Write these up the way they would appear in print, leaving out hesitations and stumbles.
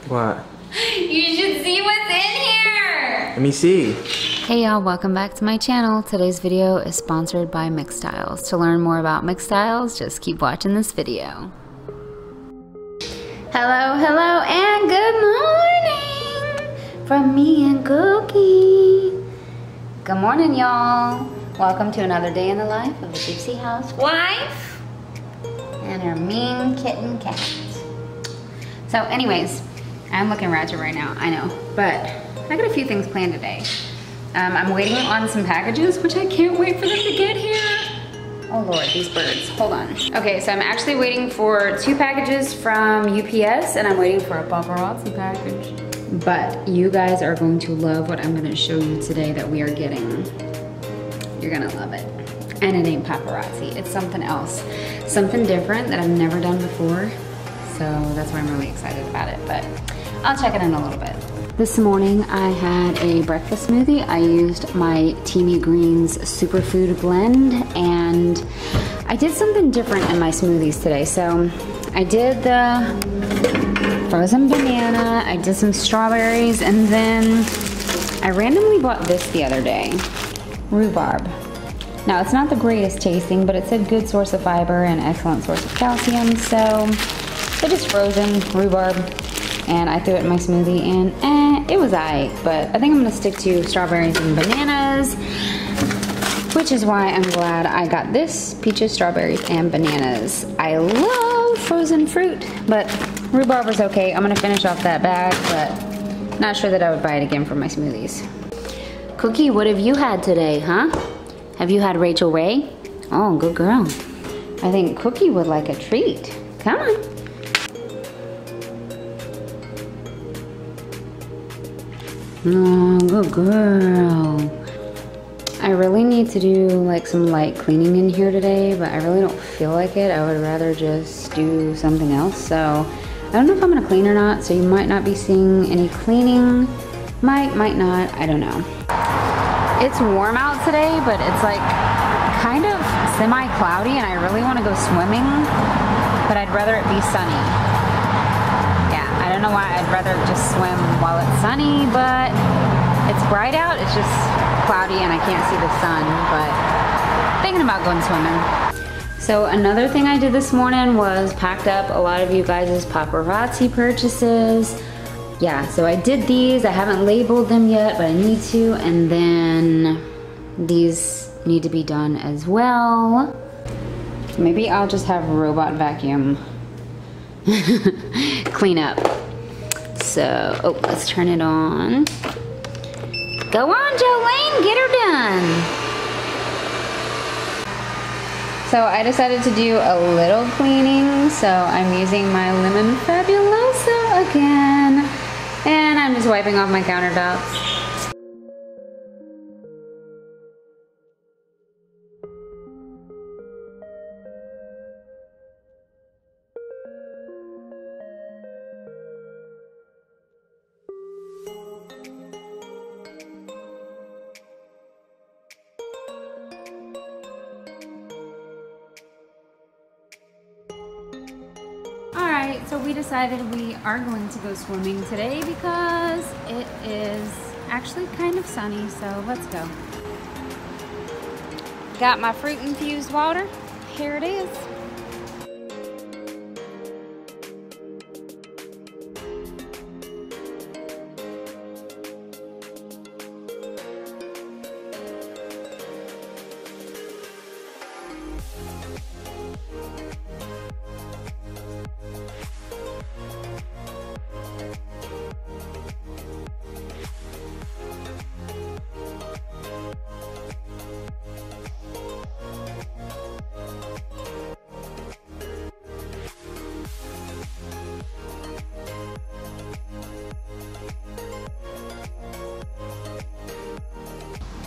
What? You should see what's in here! Let me see. Hey y'all, welcome back to my channel. Today's video is sponsored by Mixtiles. To learn more about Mixtiles, just keep watching this video. Hello, and good morning from me and Cookie. Good morning, y'all. Welcome to another day in the life of a Gypsy housewife and her mean kitten cat. So anyways, I'm looking ratchet right now, I know, but I got a few things planned today. I'm waiting on some packages, which I can't wait for them to get here. Oh Lord, these birds, hold on. Okay, so I'm actually waiting for 2 packages from UPS and I'm waiting for a paparazzi package. But you guys are going to love what I'm gonna show you today that we are getting. You're gonna love it. And it ain't paparazzi, it's something else. Something different that I've never done before. So that's why I'm really excited about it, but I'll check it in a little bit. This morning I had a breakfast smoothie. I used my Teamy Greens Superfood Blend and I did something different in my smoothies today. So I did the frozen banana, I did some strawberries, and then I randomly bought this the other day, rhubarb. Now it's not the greatest tasting, but it's a good source of fiber and excellent source of calcium, so it is frozen rhubarb, and I threw it in my smoothie, and it was aight, but I think I'm gonna stick to strawberries and bananas, which is why I'm glad I got this, peaches, strawberries, and bananas. I love frozen fruit, but rhubarb was okay. I'm gonna finish off that bag, but not sure that I would buy it again for my smoothies. Cookie, what have you had today, huh? Have you had Rachel Ray? Oh, good girl. I think Cookie would like a treat. Come on. Oh, good girl. I really need to do like some light cleaning in here today, but I really don't feel like it. I would rather just do something else. So I don't know if I'm gonna clean or not, so you might not be seeing any cleaning. Might not, I don't know. It's warm out today, but it's like kind of semi-cloudy and I really wanna go swimming, but I'd rather it be sunny. I don't know why I'd rather just swim while it's sunny, but it's bright out. It's just cloudy and I can't see the sun, but thinking about going swimming. So another thing I did this morning was packed up a lot of you guys' paparazzi purchases. Yeah, so I did these. I haven't labeled them yet, but I need to. And then these need to be done as well. Maybe I'll just have robot vacuum clean up. So, oh, let's turn it on. Go on, Jolene, get her done. So I decided to do a little cleaning, so I'm using my Lemon Fabuloso again, and I'm just wiping off my countertops. Alright, so we decided we are going to go swimming today because it is actually kind of sunny, so let's go. Got my fruit infused water. Here it is.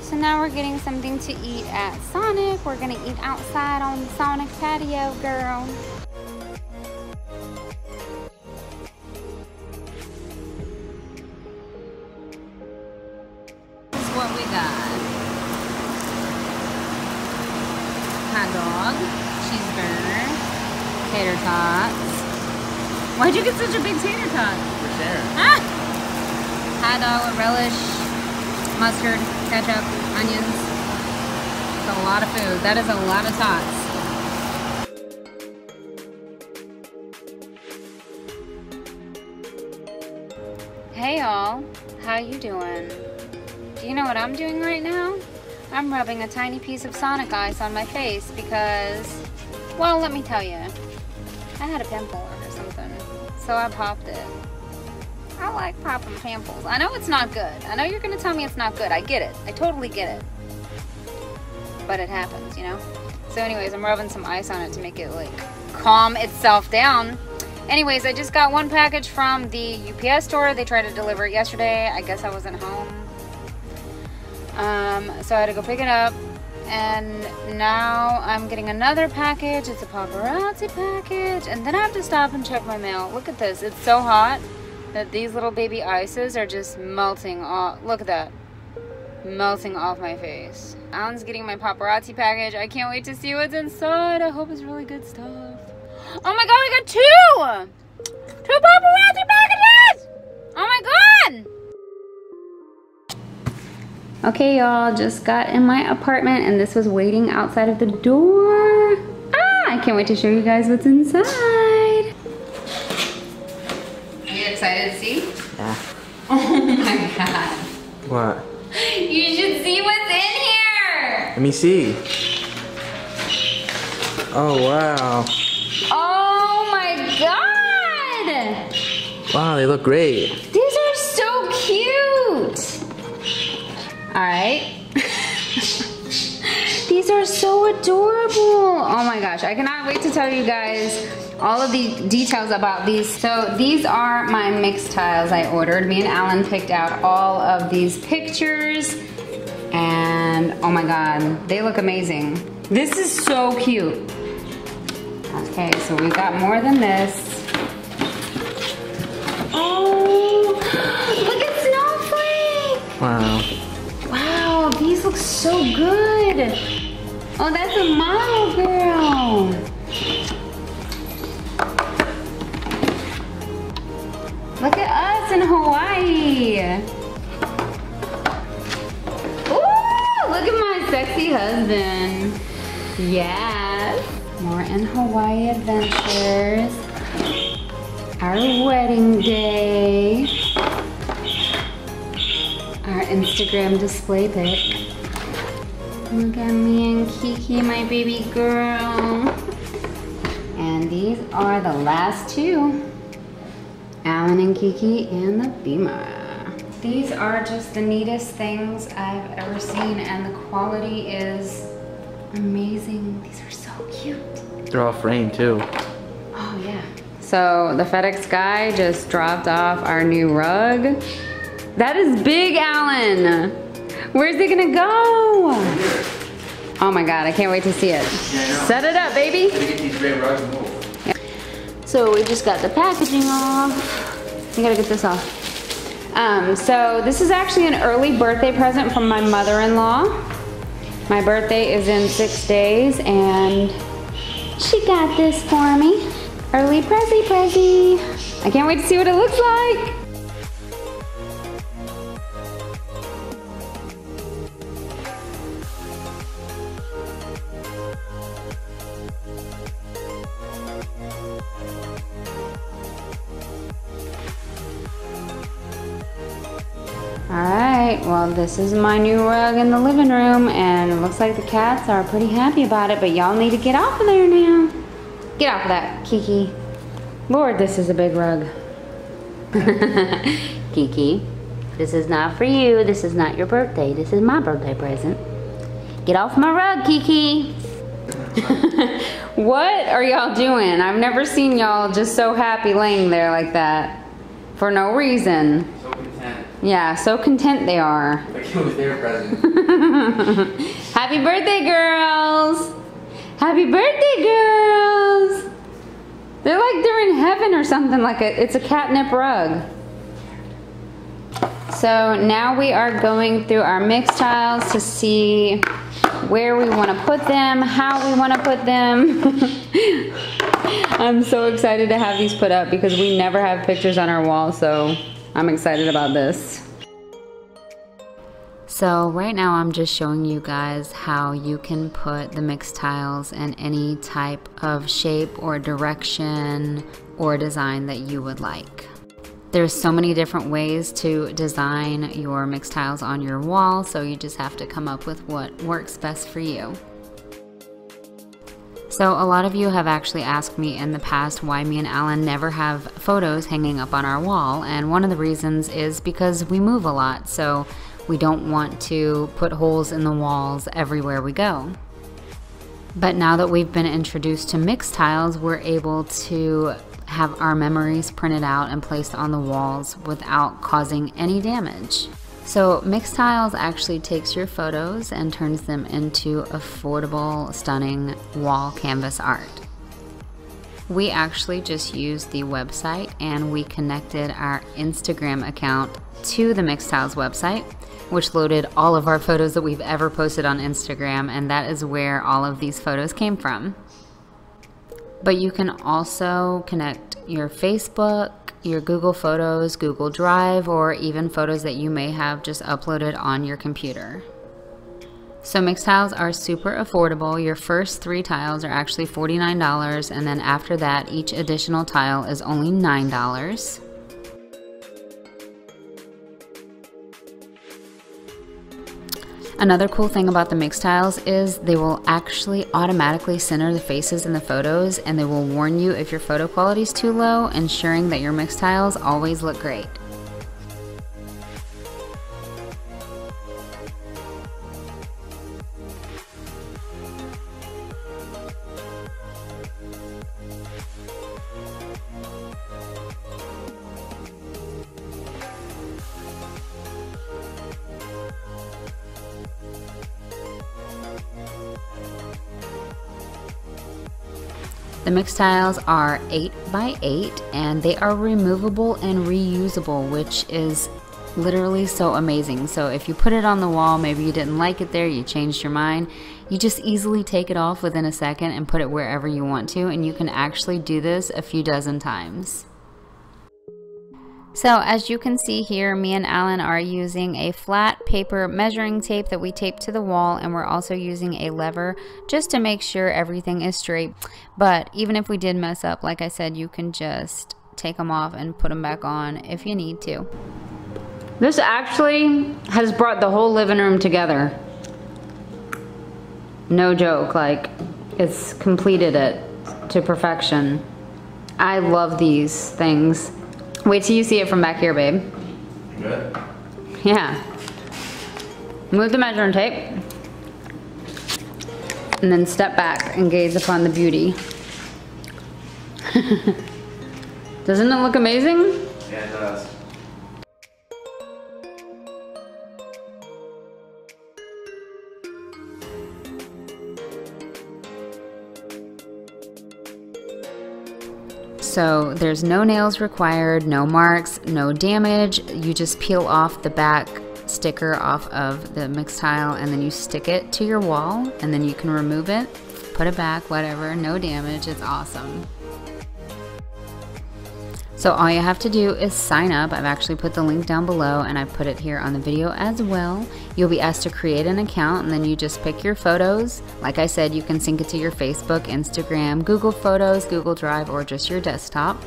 So now we're getting something to eat at Sonic. We're gonna eat outside on the Sonic patio, girl. This is what we got. Hot dog, cheeseburger, tater tots, Why'd you get such a big tater tot? For Sharon. Ah! Hot dog with relish, mustard, ketchup, onions. That's a lot of food. That is a lot of tots. Hey y'all, how you doing? Do you know what I'm doing right now? I'm rubbing a tiny piece of Sonic ice on my face because, well, let me tell you, I had a pimple or something, so I popped it. I like popping pimples. I know it's not good. I know you're gonna tell me it's not good. I get it. I totally get it. But it happens, you know? So anyways, I'm rubbing some ice on it to make it like calm itself down. Anyways, I just got one package from the UPS store. They tried to deliver it yesterday. I guess I wasn't home. So I had to go pick it up. And now I'm getting another package. It's a paparazzi package. And then I have to stop and check my mail. Look at this. It's so hot that these little baby ices are just melting off. Look at that. Melting off my face. Alan's getting my paparazzi package. I can't wait to see what's inside. I hope it's really good stuff. Oh my god, we got two paparazzi packages! Oh my god! Okay, y'all, just got in my apartment and this was waiting outside of the door. Ah, I can't wait to show you guys what's inside. Are you excited to see? Yeah. Oh my god. What? You should see what's in here! Let me see. Oh, wow. Oh my god! Wow, they look great. These are so cute! Alright. These are so adorable! Oh my gosh, I cannot wait to tell you guys all of the details about these. So these are my Mixtiles I ordered. Me and Alan picked out all of these pictures. And oh my god, they look amazing. This is so cute. Okay, so we got more than this. Oh, look at Snowflake! Wow. Wow, these look so good. Oh, that's a model girl. Look at us in Hawaii. Ooh, look at my sexy husband. Yes. More in Hawaii adventures. Our wedding day. Our Instagram display pic. Look at me and Kiki, my baby girl. And these are the last two. Alan and Kiki and the Beamer. These are just the neatest things I've ever seen, and the quality is amazing. These are so cute. They're all framed too. Oh yeah. So the FedEx guy just dropped off our new rug. That is big, Alan. Where's it gonna go? Oh my god, I can't wait to see it. Yeah, Set it up, baby. Get these great rugs and move. So we just got the packaging off. I gotta get this off. So this is actually an early birthday present from my mother-in-law. My birthday is in 6 days and she got this for me. Early prezi. I can't wait to see what it looks like. Alright, well this is my new rug in the living room and it looks like the cats are pretty happy about it, but y'all need to get off of there now. Get off of that, Kiki. Lord, this is a big rug. Kiki, this is not for you. This is not your birthday. This is my birthday present. Get off my rug, Kiki. What are y'all doing? I've never seen y'all just so happy laying there like that. For no reason. So content. Yeah, so content they are. Like it was their present. Happy birthday, girls! Happy birthday, girls! They're like they're in heaven or something, like it's a catnip rug. So now we are going through our Mixtiles to see where we want to put them, how we want to put them. I'm so excited to have these put up because we never have pictures on our wall, so I'm excited about this. So right now I'm just showing you guys how you can put the Mixtiles in any type of shape or direction or design that you would like. There's so many different ways to design your Mixtiles on your wall, so you just have to come up with what works best for you. So a lot of you have actually asked me in the past why me and Alan never have photos hanging up on our wall, and one of the reasons is because we move a lot, so we don't want to put holes in the walls everywhere we go. But now that we've been introduced to Mixtiles, we're able to have our memories printed out and placed on the walls without causing any damage. So Mixtiles actually takes your photos and turns them into affordable, stunning wall canvas art. We actually just used the website and we connected our Instagram account to the Mixtiles website, which loaded all of our photos that we've ever posted on Instagram, and that is where all of these photos came from. But you can also connect your Facebook, your Google Photos, Google Drive, or even photos that you may have just uploaded on your computer. So Mixtiles are super affordable. Your first 3 tiles are actually $49, and then after that, each additional tile is only $9. Another cool thing about the Mixtiles is they will actually automatically center the faces in the photos, and they will warn you if your photo quality is too low, ensuring that your Mixtiles always look great. The Mixtiles are 8 by 8 and they are removable and reusable, which is literally so amazing. So if you put it on the wall, maybe you didn't like it there, you changed your mind, you just easily take it off within a second and put it wherever you want to, and you can actually do this a few dozen times. So as you can see here, me and Alan are using a flat paper measuring tape that we tape to the wall, and we're also using a lever just to make sure everything is straight. But even if we did mess up, like I said, you can just take them off and put them back on if you need to. This actually has brought the whole living room together. No joke, like it's completed it to perfection. I love these things. Wait till you see it from back here, babe. Good. Yeah. Move the measuring tape. And then step back and gaze upon the beauty. Doesn't it look amazing? Yeah, it does. So there's no nails required, no marks, no damage. You just peel off the back sticker off of the Mixtile and then you stick it to your wall, and then you can remove it, put it back, whatever, no damage. It's awesome. So all you have to do is sign up. I've actually put the link down below and I put it here on the video as well. You'll be asked to create an account and then you just pick your photos. Like I said, you can sync it to your Facebook, Instagram, Google Photos, Google Drive, or just your desktop.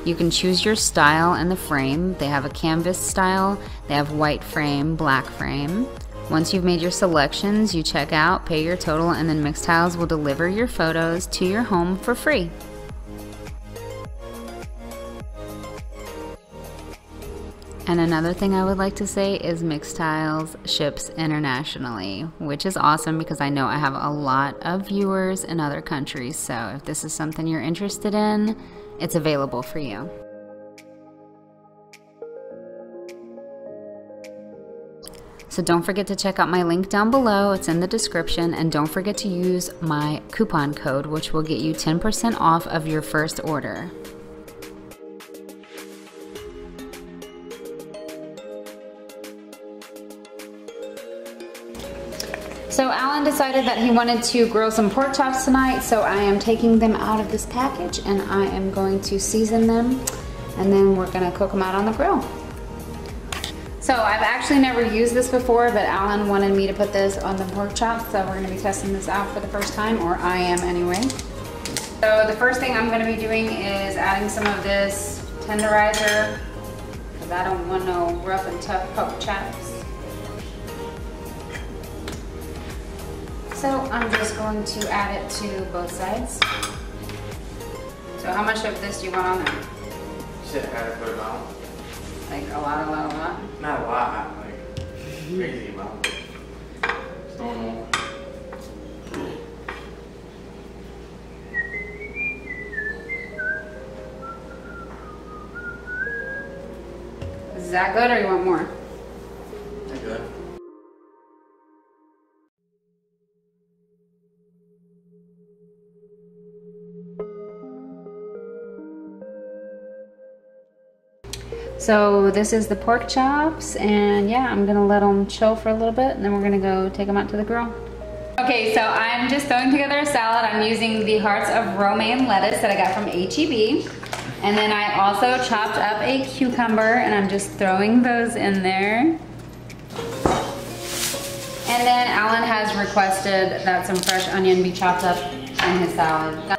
You can choose your style and the frame. They have a canvas style, they have white frame, black frame. Once you've made your selections, you check out, pay your total, and then Mixtiles will deliver your photos to your home for free. And another thing I would like to say is Mixtiles ships internationally, which is awesome because I know I have a lot of viewers in other countries. So if this is something you're interested in, it's available for you. So don't forget to check out my link down below. It's in the description. And don't forget to use my coupon code, which will get you 10% off of your first order. So Alan decided that he wanted to grill some pork chops tonight, so I am taking them out of this package and I am going to season them and then we're gonna cook them out on the grill. So I've actually never used this before, but Alan wanted me to put this on the pork chops, so we're gonna be testing this out for the first time, or I am anyway. So the first thing I'm gonna be doing is adding some of this tenderizer, because I don't want no rough and tough pork chops. So I'm just going to add it to both sides. So how much of this do you want on there? You said add a good amount. Like a lot, a lot, a lot? Not a lot, like crazy amount. Just normal. Is that good or you want more? That's good. So this is the pork chops, and yeah, I'm gonna let them chill for a little bit and then we're gonna go take them out to the grill. Okay, so I'm just throwing together a salad. I'm using the hearts of romaine lettuce that I got from H-E-B. And then I also chopped up a cucumber and I'm just throwing those in there. And then Alan has requested that some fresh onion be chopped up in his salad.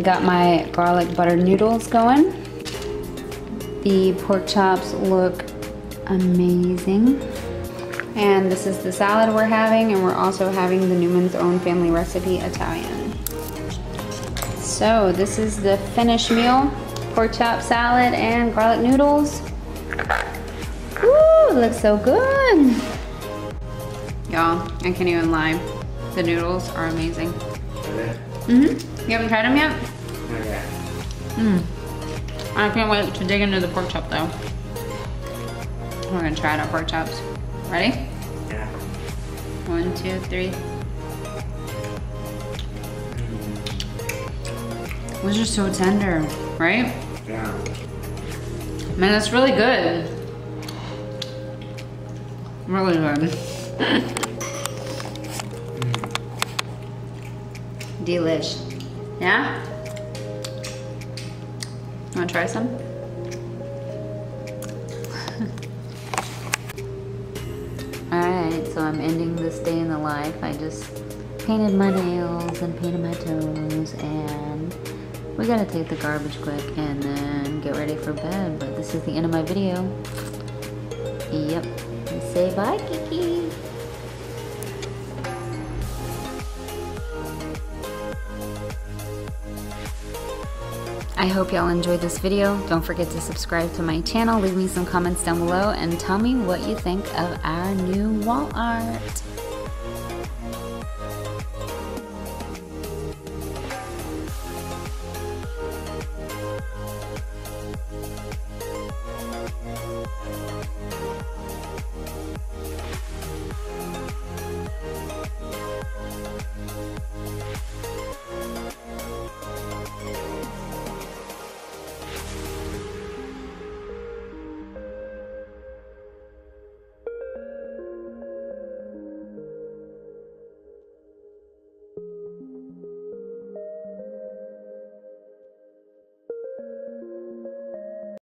Got my garlic butter noodles going. The pork chops look amazing. And this is the salad we're having, and we're also having the Newman's Own Family Recipe Italian. So this is the finished meal. Pork chop salad and garlic noodles. Woo, looks so good. Y'all, I can't even lie. The noodles are amazing. You haven't tried them yet? Not yet. I can't wait to dig into the pork chop though. We're gonna try out our pork chops. Ready? Yeah. 1, 2, 3. Those are so tender, right? Yeah. Man, that's really good. Really good. Delish. Yeah? Wanna try some? Alright, so I'm ending this day in the life. I just painted my nails and painted my toes, and we gotta take the garbage quick and then get ready for bed. But this is the end of my video. Yep. Say bye, Kiki. I hope y'all enjoyed this video. Don't forget to subscribe to my channel. Leave me some comments down below and tell me what you think of our new wall art.